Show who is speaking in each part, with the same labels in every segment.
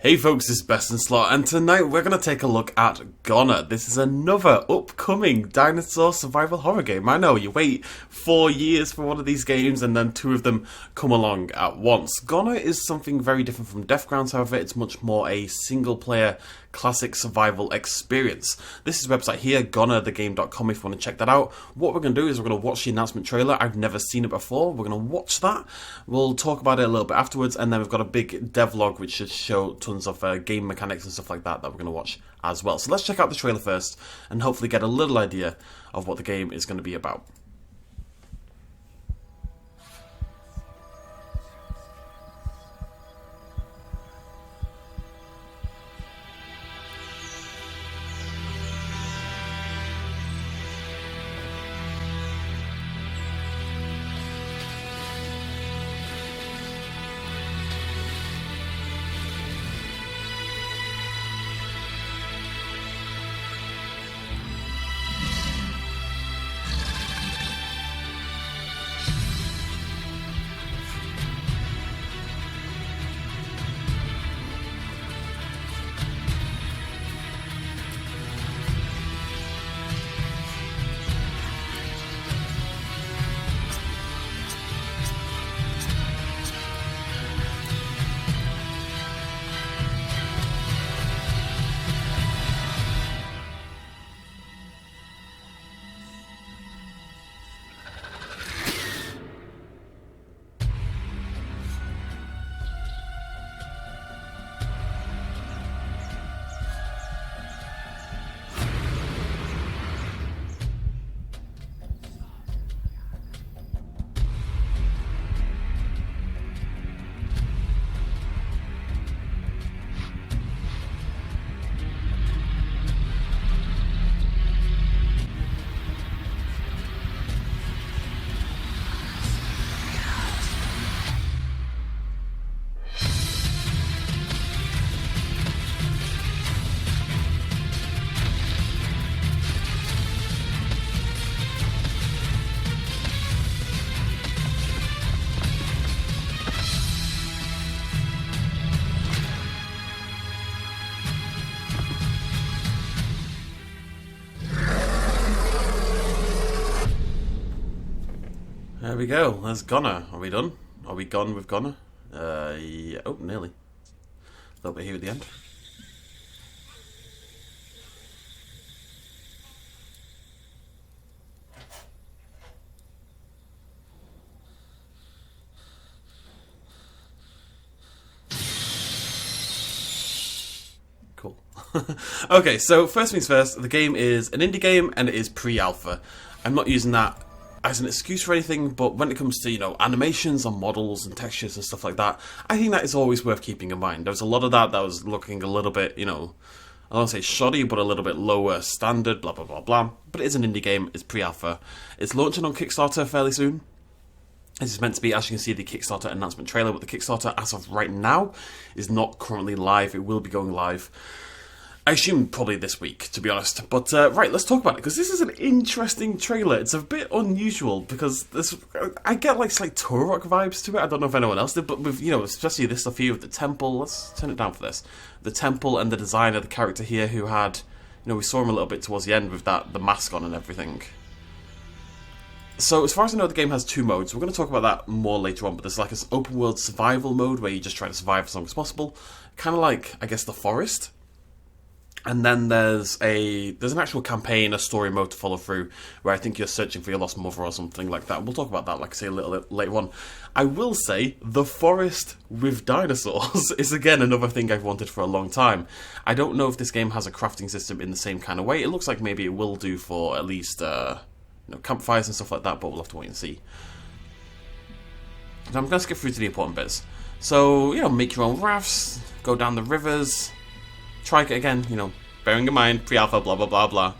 Speaker 1: Hey folks, it's BestInSlot, and tonight we're going to take a look at Goner. This is another upcoming dinosaur survival horror game. I know, you wait 4 years for one of these games and then two of them come along at once. Goner is something very different from Deathgrounds, however, it's much more a single-player classic survival experience. This is the website here, gonerthegame.com, if you want to check that out. What we're going to do is we're going to watch the announcement trailer. I've never seen it before. We're going to watch that. We'll talk about it a little bit afterwards, and then we've got a big devlog which should show tons of game mechanics and stuff like that we're going to watch as well. So let's check out the trailer first and hopefully get a little idea of what the game is going to be about. There we go, there's Goner. Are we done? Are we gone with Goner? Yeah. Oh, nearly. A little bit here at the end. Cool. Okay, so first things first, the game is an indie game and it is pre-alpha. I'm not using that as an excuse for anything, but when it comes to, animations and models and textures and stuff like that, I think that is always worth keeping in mind. There was a lot of that was looking a little bit, I don't want to say shoddy, but a little bit lower standard, blah, blah, blah, blah. But it is an indie game, it's pre-alpha. It's launching on Kickstarter fairly soon. This is meant to be, as you can see, the Kickstarter announcement trailer, but the Kickstarter, as of right now, is not currently live. It will be going live, I assume, probably this week, to be honest. But, right, let's talk about it, because this is an interesting trailer. It's a bit unusual, because I get, slight Turok vibes to it. I don't know if anyone else did, but with, especially this stuff here with the temple. Let's turn it down for this. The temple and the design of the character here who had, we saw him a little bit towards the end with the mask on and everything. So, as far as I know, the game has 2 modes. We're going to talk about that more later on, but there's an open world survival mode where you just try to survive as long as possible. Kind of like, I guess, The Forest. And then there's an actual campaign, a story mode to follow through, where I think you're searching for your lost mother or something like that. We'll talk about that, like I say, a little bit later on. I will say, The Forest with dinosaurs is again another thing I've wanted for a long time. I don't know if this game has a crafting system in the same kind of way. It looks like maybe it will do for at least campfires and stuff like that, but we'll have to wait and see. So I'm going to skip through to the important bits. So, make your own rafts, go down the rivers. Try it again, bearing in mind, pre-alpha, blah, blah, blah, blah.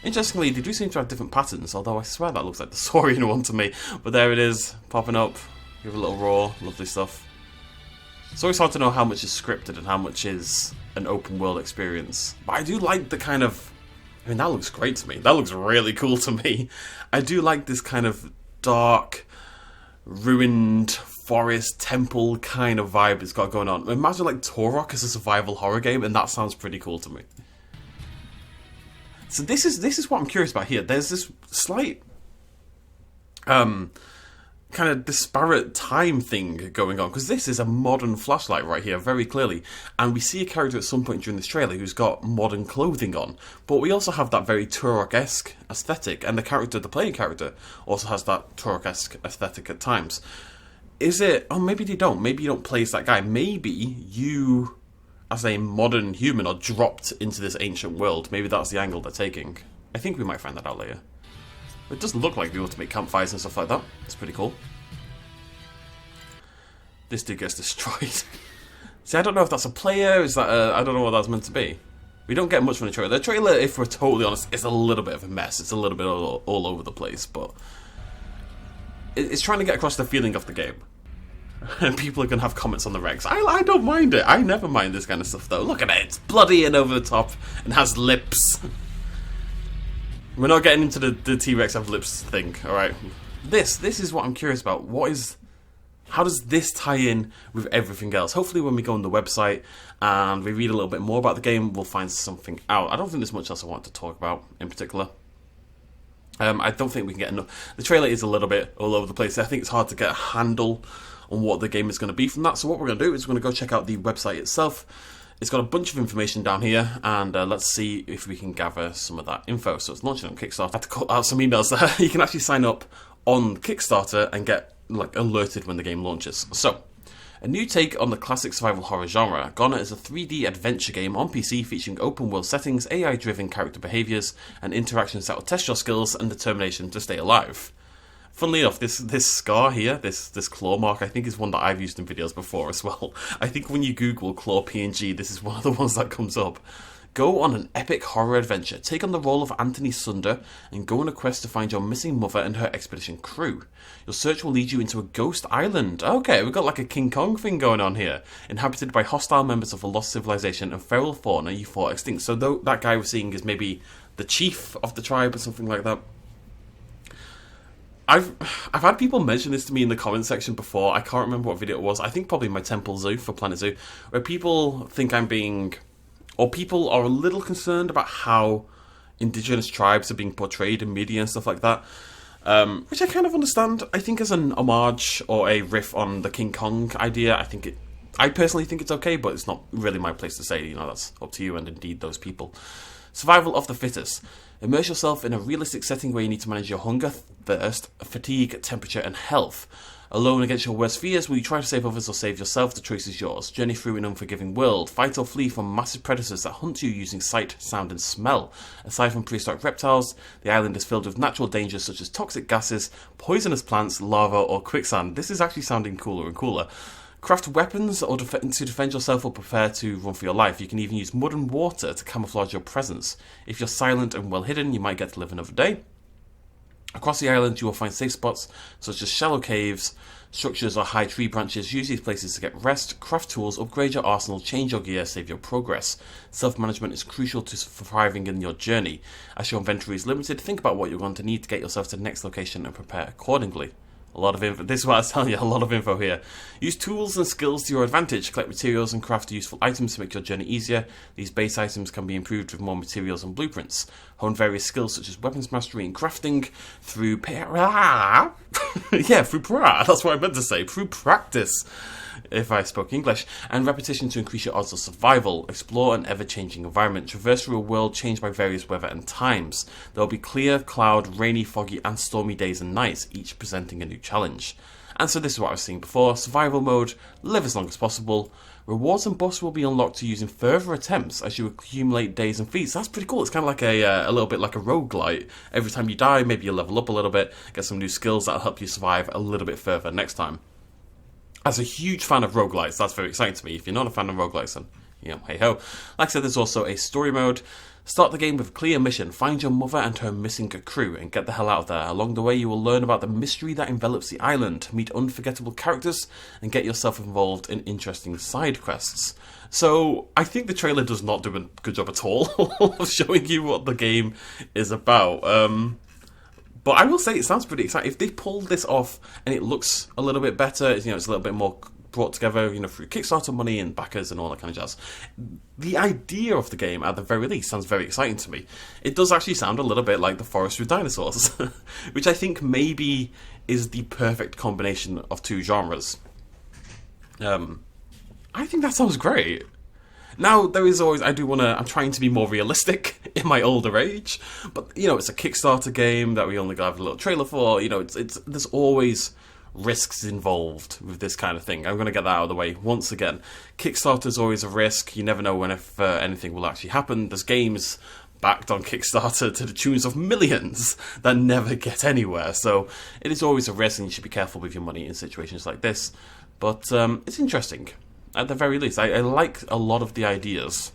Speaker 1: Interestingly, they do seem to have different patterns, although I swear that looks like the Saurian one to me. But there it is, popping up. Give a little roar, lovely stuff. It's always hard to know how much is scripted and how much is an open world experience. But I do like the kind of... I mean, that looks great to me. That looks really cool to me. I do like this kind of dark, ruined forest, temple kind of vibe it's got going on. Imagine like Turok as a survival horror game, and that sounds pretty cool to me. So this is what I'm curious about here. There's this slight kind of disparate time thing going on, because this is a modern flashlight right here, very clearly, and we see a character at some point during this trailer who's got modern clothing on, but we also have that very Turok-esque aesthetic, and the playing character also has that Turok-esque aesthetic at times. Is it... Oh, maybe they don't. Maybe you don't play as that guy. Maybe you, as a modern human, are dropped into this ancient world. Maybe that's the angle they're taking. I think we might find that out later. It doesn't look like we want to make campfires and stuff like that. It's pretty cool. This dude gets destroyed. See, I don't know if that's a player. Is that I don't know what that's meant to be. We don't get much from the trailer. The trailer, if we're totally honest, is a little bit of a mess. It's a little bit all over the place, but it's trying to get across the feeling of the game. And people are going to have comments on the regs. I don't mind it. I never mind this kind of stuff, though. Look at it. It's bloody and over the top and has lips. We're not getting into the T-Rex have lips thing, alright? This is what I'm curious about. How does this tie in with everything else? Hopefully when we go on the website and we read a little bit more about the game, we'll find something out. I don't think there's much else I want to talk about in particular. I don't think we can get enough. The trailer is a little bit all over the place. I think it's hard to get a handle on what the game is going to be from that. So what we're going to do is we're going to go check out the website itself. It's got a bunch of information down here, and let's see if we can gather some of that info. So it's launching on Kickstarter. I had to cut out some emails there. You can actually sign up on Kickstarter and get alerted when the game launches. So, a new take on the classic survival horror genre. Gone is a 3D adventure game on PC featuring open world settings, AI-driven character behaviours, and interactions that will test your skills and determination to stay alive. Funnily enough, this scar here, this claw mark, I think is one that I've used in videos before as well. I think when you Google claw PNG, this is one of the ones that comes up. Go on an epic horror adventure, take on the role of Anthony Sunder, and go on a quest to find your missing mother and her expedition crew. Your search will lead you into a ghost island. Okay, we've got like a King Kong thing going on here. Inhabited by hostile members of a lost civilization and feral fauna you thought extinct. So that guy we're seeing is maybe the chief of the tribe or something like that. I've had people mention this to me in the comment section before. I can't remember what video it was. I think probably my Temple Zoo for Planet Zoo, where people think I'm being, or people are a little concerned about how indigenous tribes are being portrayed in media and stuff like that, which I kind of understand. I think as an homage or a riff on the King Kong idea, I personally think it's okay, but it's not really my place to say. You know, that's up to you and indeed those people. Survival of the fittest. Immerse yourself in a realistic setting where you need to manage your hunger, thirst, fatigue, temperature, and health. Alone against your worst fears, will you try to save others or save yourself? The choice is yours. Journey through an unforgiving world. Fight or flee from massive predators that hunt you using sight, sound, and smell. Aside from prehistoric reptiles, the island is filled with natural dangers such as toxic gases, poisonous plants, lava, or quicksand. This is actually sounding cooler and cooler. Craft weapons or to defend yourself or prepare to run for your life. You can even use mud and water to camouflage your presence. If you're silent and well hidden, you might get to live another day. Across the island, you will find safe spots such as shallow caves, structures, or high tree branches. Use these places to get rest, craft tools, upgrade your arsenal, change your gear, save your progress. Self-management is crucial to thriving in your journey. As your inventory is limited, think about what you're going to need to get yourself to the next location and prepare accordingly. A lot of info. This is what I was telling you, a lot of info here. Use tools and skills to your advantage. Collect materials and craft useful items to make your journey easier. These base items can be improved with more materials and blueprints. Hone various skills such as weapons mastery and crafting through that's what I meant to say. Through practice, if I spoke English, and repetition to increase your odds of survival. Explore an ever-changing environment. Traverse through a world changed by various weather and times. There will be clear, cloud, rainy, foggy, and stormy days and nights, each presenting a new challenge. And so this is what I was saying before. Survival mode, live as long as possible. Rewards and buffs will be unlocked to using further attempts as you accumulate days and feats. That's pretty cool. It's kind of like a little bit like a roguelite. Every time you die, maybe you level up a little bit, get some new skills that'll help you survive a little bit further next time. As a huge fan of roguelites, that's very exciting to me. If you're not a fan of roguelites, then, you know, hey-ho. Like I said, there's also a story mode. Start the game with a clear mission. Find your mother and her missing crew and get the hell out of there. Along the way, you will learn about the mystery that envelops the island, meet unforgettable characters, and get yourself involved in interesting side quests. So, I think the trailer does not do a good job at all of showing you what the game is about. But I will say it sounds pretty exciting. If they pull this off and it looks a little bit better, it's a little bit more brought together, through Kickstarter money and backers and all that kind of jazz. The idea of the game, at the very least, sounds very exciting to me. It does actually sound a little bit like The Forest with Dinosaurs, which I think maybe is the perfect combination of two genres. I think that sounds great. Now, there is always, I'm trying to be more realistic in my older age, but, it's a Kickstarter game that we only got a little trailer for, there's always risks involved with this kind of thing. I'm going to get that out of the way once again. Kickstarter's always a risk. You never know when if anything will actually happen. There's games backed on Kickstarter to the tunes of millions that never get anywhere. So it is always a risk, and you should be careful with your money in situations like this. But it's interesting, at the very least. I like a lot of the ideas.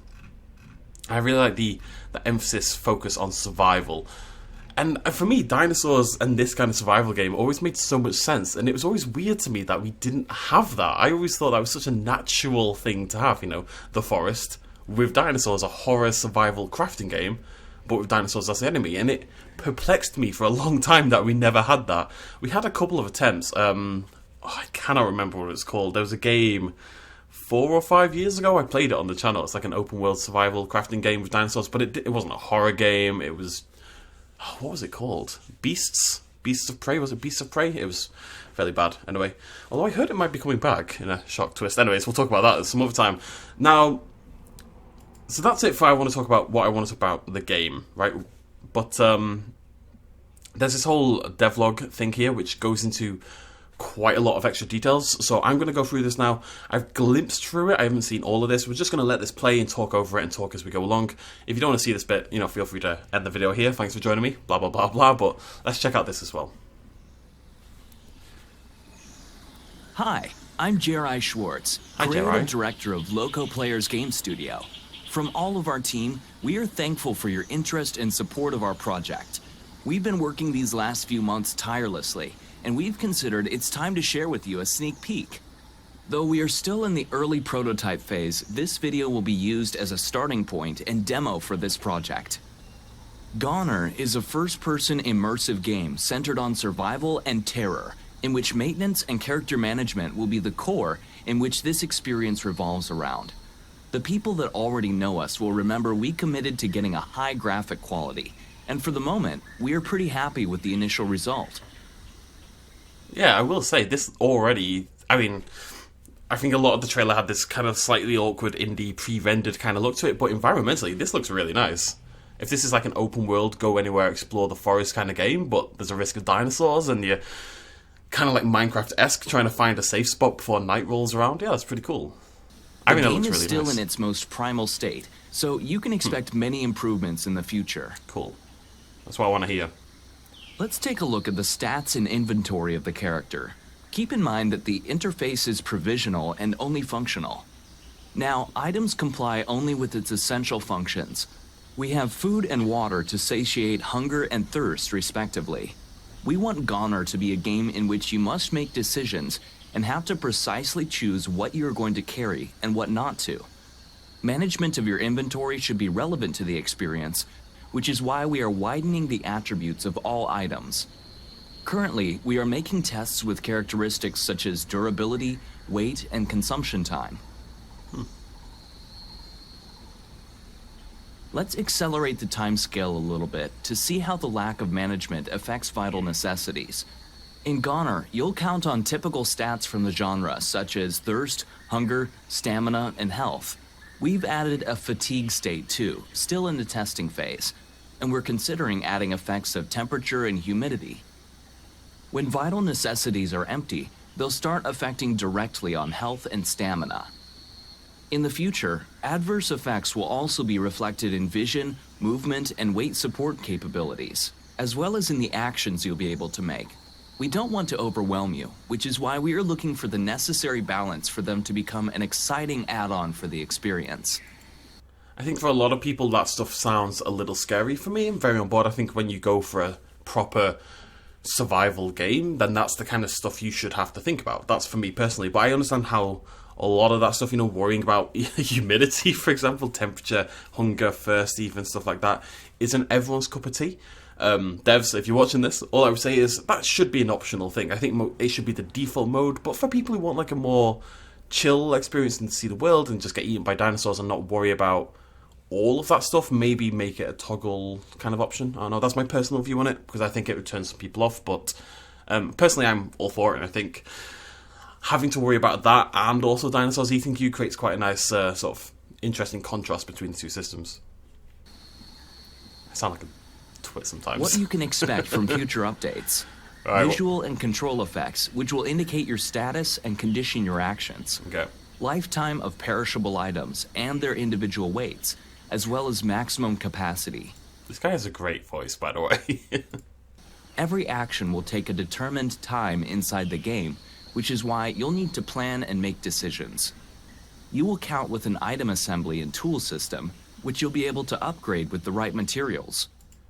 Speaker 1: I really like the emphasis, focus on survival. And for me, dinosaurs and this kind of survival game always made so much sense, and it was always weird to me that we didn't have that. I always thought that was such a natural thing to have, The Forest with dinosaurs, a horror survival crafting game, but with dinosaurs as the enemy, and it perplexed me for a long time that we never had that. We had a couple of attempts. I cannot remember what it was called. There was a game 4 or 5 years ago. I played it on the channel. It's like an open world survival crafting game with dinosaurs, but it wasn't a horror game. It was... what was it called? Beasts of Prey? Was it Beasts of Prey? It was fairly bad, anyway. Although I heard it might be coming back in a shock twist. Anyways, we'll talk about that some other time. Now, so that's it for what I want to talk about the game, right? But there's this whole devlog thing here, which goes into quite a lot of extra details, so I'm going to go through this now. I've glimpsed through it, I haven't seen all of this. We're just going to let this play and talk over it and talk as we go along. If you don't want to see this bit, feel free to end the video here. Thanks for joining me, blah blah blah blah, but let's check out this as well.
Speaker 2: Hi, I'm Jeri Schwartz, creative director of Loco Players Game Studio. From all of our team, we are thankful for your interest and support of our project. We've been working these last few months tirelessly, and we've considered it's time to share with you a sneak peek. Though we are still in the early prototype phase, this video will be used as a starting point and demo for this project. Goner is a first-person immersive game centered on survival and terror, in which maintenance and character management will be the core in which this experience revolves around. The people that already know us will remember we committed to getting a high graphic quality, and for the moment, we are pretty happy with the initial result.
Speaker 1: Yeah, I will say, this already, I think a lot of the trailer had this kind of slightly awkward indie pre-rendered kind of look to it, but environmentally, this looks really nice. If this is like an open world, go anywhere, explore the forest kind of game, but there's a risk of dinosaurs, and you're kind of like Minecraft-esque trying to find a safe spot before night rolls around, yeah, that's pretty cool.
Speaker 2: The game is still in its most primal state, so you can expect many improvements in the future.
Speaker 1: Cool. That's what I want to hear.
Speaker 2: Let's take a look at the stats and inventory of the character. Keep in mind that the interface is provisional and only functional. Now, items comply only with its essential functions. We have food and water to satiate hunger and thirst, respectively. We want Goner to be a game in which you must make decisions and have to precisely choose what you're going to carry and what not to. Management of your inventory should be relevant to the experience, which is why we are widening the attributes of all items. Currently, we are making tests with characteristics such as durability, weight, and consumption time. Let's accelerate the timescale a little bit to see how the lack of management affects vital necessities. In Goner, you'll count on typical stats from the genre, such as thirst, hunger, stamina, and health. We've added a fatigue state too, still in the testing phase, and we're considering adding effects of temperature and humidity. When vital necessities are empty, they'll start affecting directly on health and stamina. In the future, adverse effects will also be reflected in vision, movement, and weight support capabilities, as well as in the actions you'll be able to make. We don't want to overwhelm you, which is why we are looking for the necessary balance for them to become an exciting add-on for the experience.
Speaker 1: I think for a lot of people that stuff sounds a little scary. For me, I'm very on board. I think when you go for a proper survival game, then that's the kind of stuff you should have to think about. That's for me personally, but I understand how a lot of that stuff, worrying about humidity, for example, temperature, hunger, thirst, even stuff like that, isn't everyone's cup of tea. Devs, if you're watching this, all I would say is that should be an optional thing. I think it should be the default mode, but for people who want like a more chill experience and see the world and just get eaten by dinosaurs and not worry about all of that stuff, maybe make it a toggle kind of option. I don't know, that's my personal view on it, because I think it would turn some people off, but personally I'm all for it, and I think having to worry about that and also dinosaurs eating you creates quite a nice sort of interesting contrast between the two systems. I sound like a twit sometimes.
Speaker 2: What you can expect from future updates.
Speaker 1: Right,
Speaker 2: Visual and control effects, which will indicate your status and condition your actions.
Speaker 1: Okay.
Speaker 2: Lifetime of perishable items and their individual weights, as well as maximum capacity.
Speaker 1: This guy has a great voice, by the way.
Speaker 2: Every action will take a determined time inside the game, which is why you'll need to plan and make decisions. You will count with an item assembly and tool system, which you'll be able to upgrade with the right materials.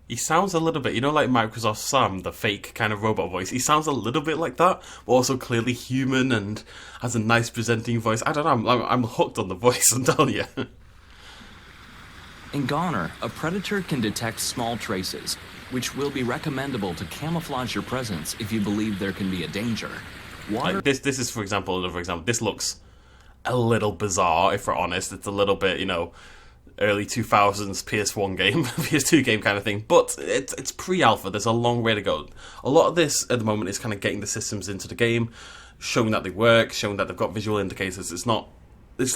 Speaker 1: He sounds a little bit, you know, like Microsoft Sam, the fake kind of robot voice. He sounds a little bit like that, but also clearly human and has a nice presenting voice. I don't know, I'm hooked on the voice, I'm telling you.
Speaker 2: In Goner, a predator can detect small traces, which will be recommendable to camouflage your presence if you believe there can be a danger.
Speaker 1: Like this is, for example, another example. This looks a little bizarre, if we're honest. It's a little bit, you know, early 2000s PS1 game, PS2 game kind of thing. But it's pre-alpha. There's a long way to go. A lot of this at the moment is kind of getting the systems into the game, showing that they work, showing that they've got visual indicators. It's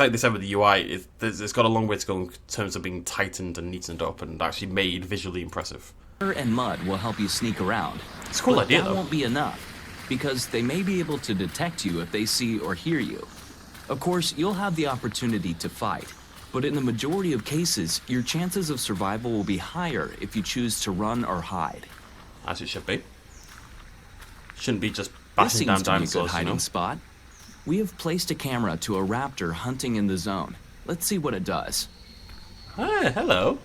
Speaker 1: like they said with the UI. It's got a long way to go in terms of being tightened and neatened up and actually made visually impressive.
Speaker 2: And mud will help you sneak around.
Speaker 1: It's a cool idea, though.
Speaker 2: That won't be enough, because they may be able to detect you if they see or hear you. Of course, you'll have the opportunity to fight, but in the majority of cases, your chances of survival will be higher if you choose to run or hide.
Speaker 1: As it should be. Shouldn't be just bashing down dinosaurs,
Speaker 2: This seems to be a good hiding spot. We have placed a camera to a raptor hunting in the zone. Let's see what it does.
Speaker 1: Ah, hello.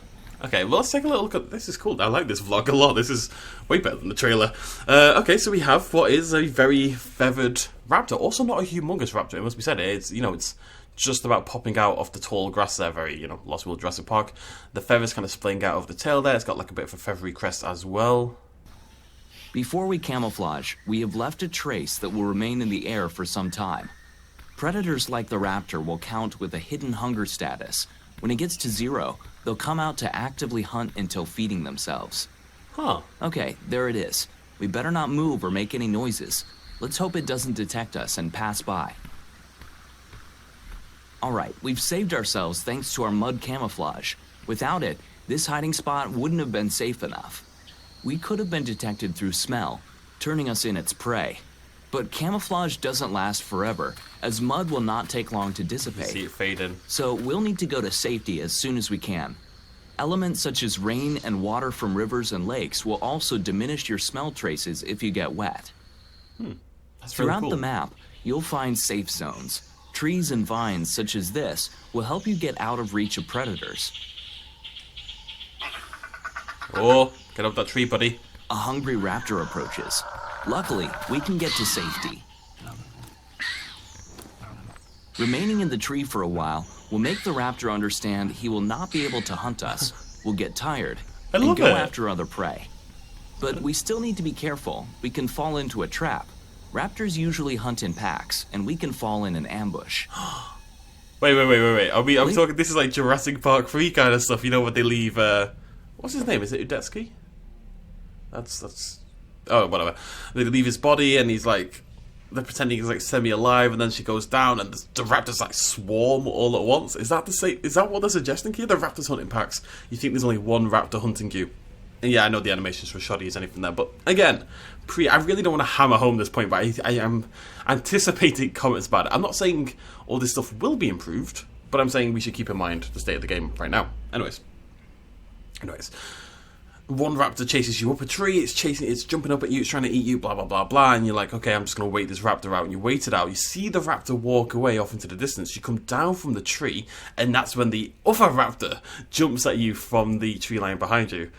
Speaker 1: Okay, well, let's take a little look at this. Is cool. I like this vlog a lot. This is way better than the trailer. Okay, so we have what is a very feathered raptor. Also not a humongous raptor, it must be said. It's, you know, it's just about popping out of the tall grass there, very, you know, Lost World Jurassic Park. The feathers kind of splaying out of the tail there. It's got like a bit of a feathery crest as well.
Speaker 2: Before we camouflage, we have left a trace that will remain in the air for some time. Predators like the raptor will count with a hidden hunger status. When it gets to 0, they'll come out to actively hunt until feeding themselves.
Speaker 1: Huh.
Speaker 2: Okay, there it is. We better not move or make any noises. Let's hope it doesn't detect us and pass by. Alright, we've saved ourselves thanks to our mud camouflage. Without it, this hiding spot wouldn't have been safe enough. We could have been detected through smell, turning us in its prey. But camouflage doesn't last forever, as mud will not take long to dissipate.
Speaker 1: See it fading.
Speaker 2: So we'll need to go to safety as soon as we can. Elements such as rain and water from rivers and lakes will also diminish your smell traces if you get wet.
Speaker 1: That's really
Speaker 2: Throughout
Speaker 1: cool.
Speaker 2: the map, you'll find safe zones. Trees and vines such as this will help you get out of reach of predators.
Speaker 1: Oh, get up that tree, buddy.
Speaker 2: A hungry raptor approaches. Luckily, we can get to safety. Remaining in the tree for a while will make the raptor understand he will not be able to hunt us, will get tired, and go after other prey. But we still need to be careful. We can fall into a trap. Raptors usually hunt in packs, and we can fall in an ambush.
Speaker 1: Wait. Are we talking, this is like Jurassic Park 3 kind of stuff, you know, what they leave, what's his name? Is it Udetsky? That's... Oh, whatever. They leave his body, and he's like... They're pretending he's like semi-alive, and then she goes down, and the raptors like swarm all at once. Is that what they're suggesting here? The raptors hunt in packs. You think there's only one raptor hunting you. And yeah, I know the animations were shoddy as anything there, but again, I really don't want to hammer home this point, but I am anticipating comments about it. I'm not saying all this stuff will be improved, but I'm saying we should keep in mind the state of the game right now. Anyways. One raptor chases you up a tree, it's jumping up at you, it's trying to eat you, blah, blah, blah, blah, and you're like, okay, I'm just going to wait this raptor out, and you wait it out, you see the raptor walk away off into the distance, you come down from the tree, and that's when the other raptor jumps at you from the tree line behind you.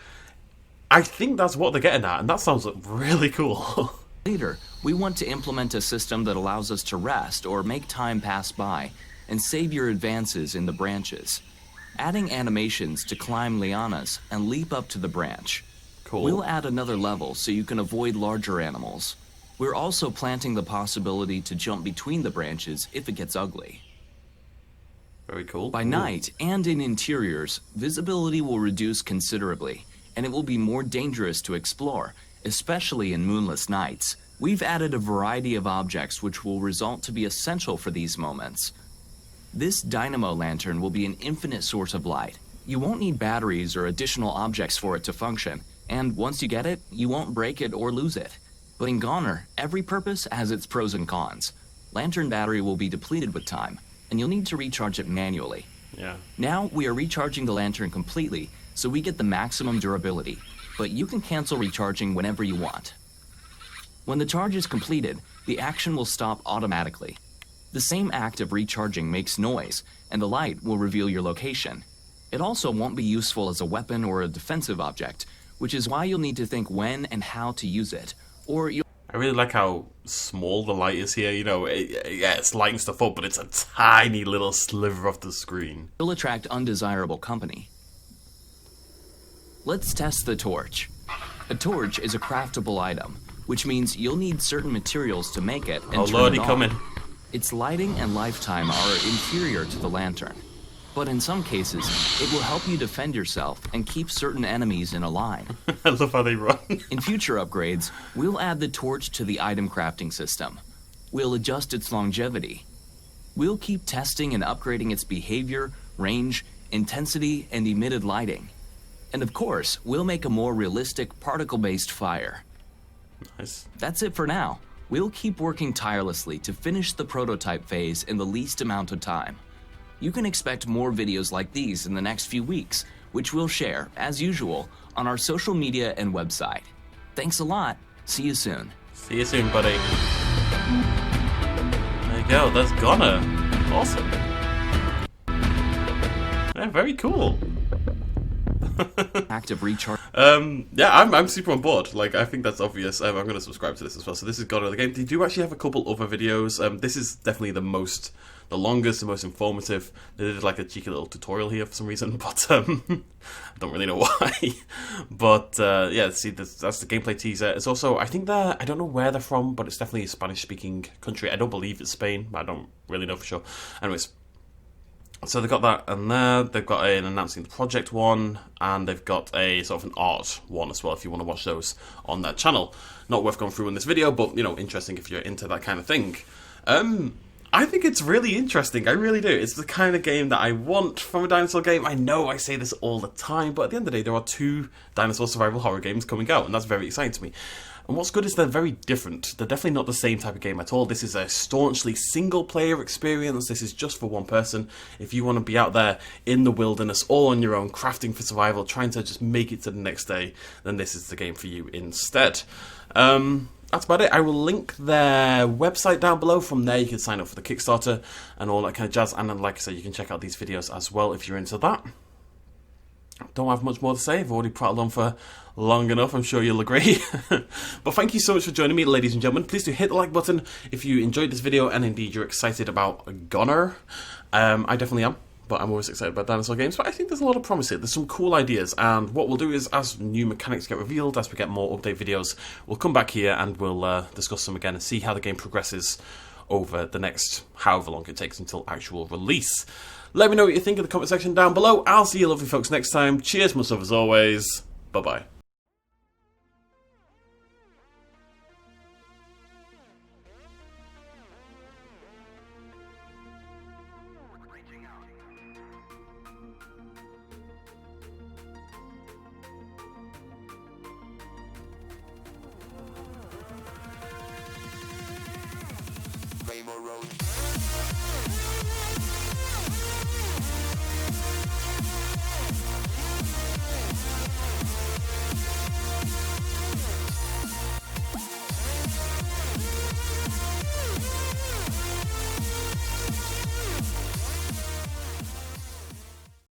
Speaker 1: I think that's what they're getting at, and that sounds really cool.
Speaker 2: Later, we want to implement a system that allows us to rest or make time pass by, and save your advances in the branches. Adding animations to climb lianas and leap up to the branch.
Speaker 1: Cool.
Speaker 2: We'll add another level so you can avoid larger animals. We're also planting the possibility to jump between the branches if it gets ugly.
Speaker 1: Very cool.
Speaker 2: By night and in interiors, visibility will reduce considerably, and it will be more dangerous to explore, especially in moonless nights. We've added a variety of objects which will result to be essential for these moments. This dynamo lantern will be an infinite source of light. You won't need batteries or additional objects for it to function, and once you get it, you won't break it or lose it. But in Goner, every purpose has its pros and cons. Lantern battery will be depleted with time, and you'll need to recharge it manually.
Speaker 1: Yeah.
Speaker 2: Now we are recharging the lantern completely, so we get the maximum durability, but you can cancel recharging whenever you want. When the charge is completed, the action will stop automatically. The same act of recharging makes noise, and the light will reveal your location. It also won't be useful as a weapon or a defensive object, which is why you'll need to think when and how to use it, or you'll...
Speaker 1: I really like how small the light is here. You know, it's lighting stuff up, but it's a tiny little sliver of the screen.
Speaker 2: You'll attract undesirable company. Let's test the torch. A torch is a craftable item, which means you'll need certain materials to make it and turn
Speaker 1: lordy,
Speaker 2: it on.
Speaker 1: coming.
Speaker 2: Its lighting and lifetime are inferior to the lantern, but in some cases, it will help you defend yourself and keep certain enemies in a line.
Speaker 1: I love how they run.
Speaker 2: In future upgrades, we'll add the torch to the item crafting system. We'll adjust its longevity. We'll keep testing and upgrading its behavior, range, intensity, and emitted lighting. And of course, we'll make a more realistic particle-based fire.
Speaker 1: Nice.
Speaker 2: That's it for now. We'll keep working tirelessly to finish the prototype phase in the least amount of time. You can expect more videos like these in the next few weeks, which we'll share, as usual, on our social media and website. Thanks a lot. See you soon.
Speaker 1: See you soon, buddy. There you go. That's Goner. Awesome. Yeah, very cool.
Speaker 2: Active recharge.
Speaker 1: Yeah, I'm super on board. Like, I think that's obvious. I'm going to subscribe to this as well. So this is Goner the game. They do actually have a couple other videos. This is definitely the longest, the most informative. They did like a cheeky little tutorial here for some reason, but I don't really know why. But yeah, see, that's the gameplay teaser. It's also, I think I don't know where they're from, but it's definitely a Spanish-speaking country. I don't believe it's Spain, but I don't really know for sure. Anyways. So they've got that and there, they've got an announcing the project one, and they've got a sort of an art one as well if you want to watch those on their channel. Not worth going through in this video, but, you know, interesting if you're into that kind of thing. I think it's really interesting, I really do. It's the kind of game that I want from a dinosaur game. I know I say this all the time, but at the end of the day, there are 2 dinosaur survival horror games coming out, and that's very exciting to me. And what's good is they're very different. They're definitely not the same type of game at all. This is a staunchly single-player experience. This is just for one person. If you want to be out there in the wilderness, all on your own, crafting for survival, trying to just make it to the next day, then this is the game for you instead. That's about it. I will link their website down below. From there, you can sign up for the Kickstarter and all that kind of jazz. And then, like I said, you can check out these videos as well if you're into that. Don't have much more to say. I've already prattled on for long enough. I'm sure you'll agree. But thank you so much for joining me, ladies and gentlemen. Please do hit the like button if you enjoyed this video and indeed you're excited about Goner. I definitely am, but I'm always excited about dinosaur games. But I think there's a lot of promise here. There's some cool ideas, and what we'll do is, as new mechanics get revealed, as we get more update videos, we'll come back here and we'll discuss them again and see how the game progresses over the next however long it takes until actual release. Let me know what you think in the comment section down below. I'll see you lovely folks next time. Cheers, much love as always. Bye-bye.